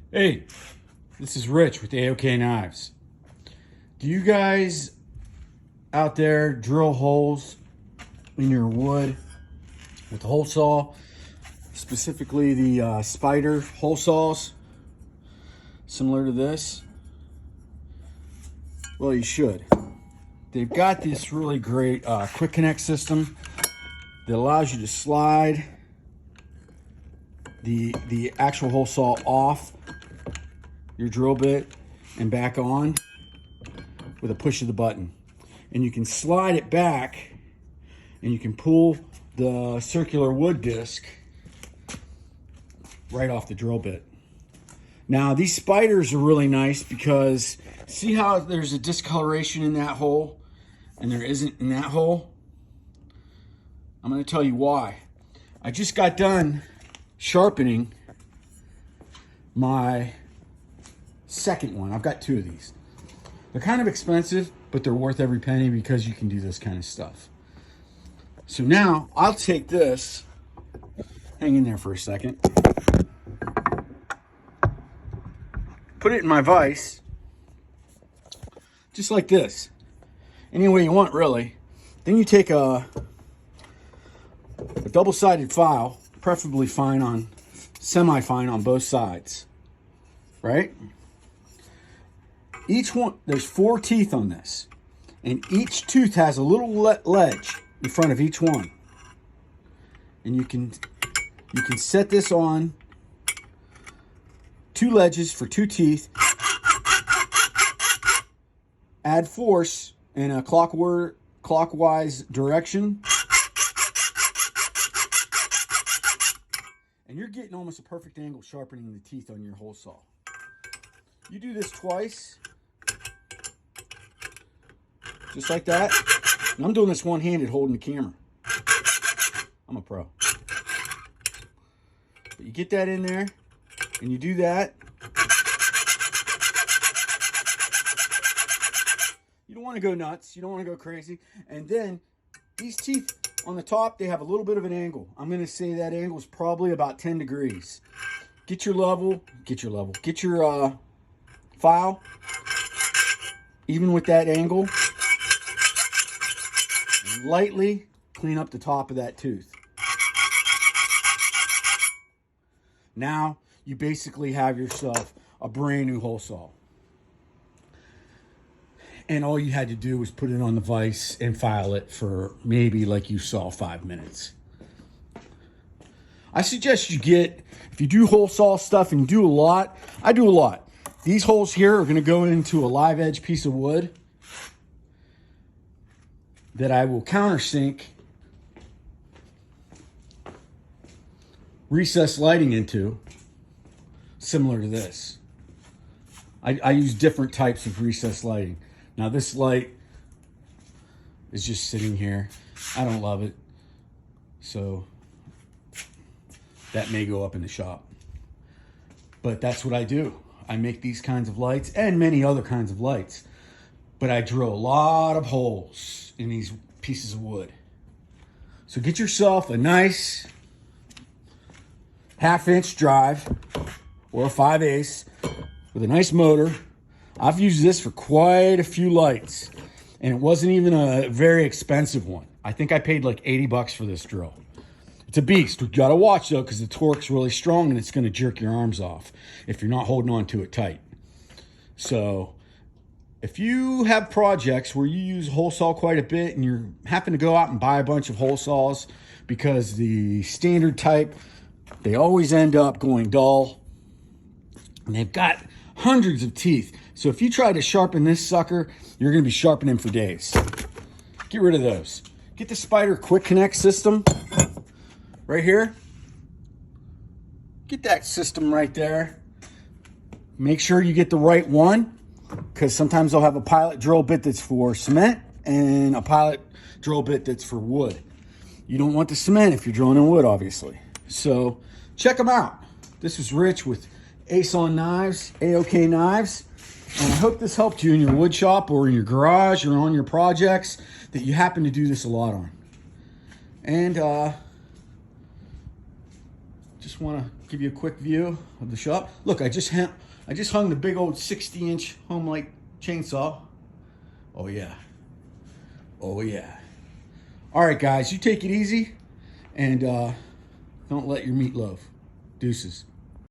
Hey, this is Rich with AOK Knives. Do you guys out there drill holes in your wood with the hole saw, specifically the spyder hole saws, similar to this? Well, you should. They've got this really great quick connect system that allows you to slide the actual hole saw off your drill bit and back on with a push of the button. And you can slide it back and you can pull the circular wood disc right off the drill bit. Now these spiders are really nice because see how there's a discoloration in that hole and there isn't in that hole? I'm going to tell you why. I just got done sharpening my second one. I've got two of these. They're kind of expensive, but they're worth every penny because you can do this kind of stuff. So now I'll take this, hang in there for a second, put it in my vise, just like this, any way you want really. Then you take a double-sided file, preferably fine on, semi-fine on both sides, right? Each one, there's 4 teeth on this, and each tooth has a little ledge in front of each one. And you can set this on 2 ledges for 2 teeth. Add force in a clockwise direction. And you're getting almost a perfect angle sharpening the teeth on your hole saw. You do this twice, just like that. And I'm doing this one-handed holding the camera. I'm a pro. But you get that in there, and you do that. You don't want to go nuts. You don't want to go crazy. And then these teeth on the top, they have a little bit of an angle. I'm going to say that angle is probably about 10 degrees. Get your file, even with that angle, and lightly clean up the top of that tooth. Now you basically have yourself a brand new hole saw. And all you had to do was put it on the vise and file it for maybe, like you saw, 5 minutes. I suggest you get, if you do hole saw stuff and you do a lot, I do a lot. These holes here are going to go into a live edge piece of wood that I will countersink recessed lighting into, similar to this. I use different types of recessed lighting. Now this light is just sitting here. I don't love it, so that may go up in the shop. But that's what I do. I make these kinds of lights and many other kinds of lights. But I drill a lot of holes in these pieces of wood. So get yourself a nice 1/2-inch drive or a 5/8 with a nice motor. I've used this for quite a few lights, and it wasn't even a very expensive one. I think I paid like 80 bucks for this drill. It's a beast. You gotta watch though, because the torque's really strong and it's gonna jerk your arms off if you're not holding on to it tight. So if you have projects where you use hole saw quite a bit and you happen to go out and buy a bunch of hole saws, because the standard type, they always end up going dull, and they've got hundreds of teeth. So if you try to sharpen this sucker, you're gonna be sharpening for days. Get rid of those. Get the spyder quick connect system right here. Get that system right there. Make sure you get the right one, because sometimes they'll have a pilot drill bit that's for cement and a pilot drill bit that's for wood. You don't want the cement if you're drilling in wood, obviously. So check them out. This is Rich with Ace on Knives, AOK Knives. And I hope this helped you in your wood shop or in your garage or on your projects that you happen to do this a lot on. And just want to give you a quick view of the shop. Look, I just hung the big old 60-inch home light chainsaw. Oh yeah. Oh yeah. All right, guys, you take it easy, and don't let your meat loaf. Deuces.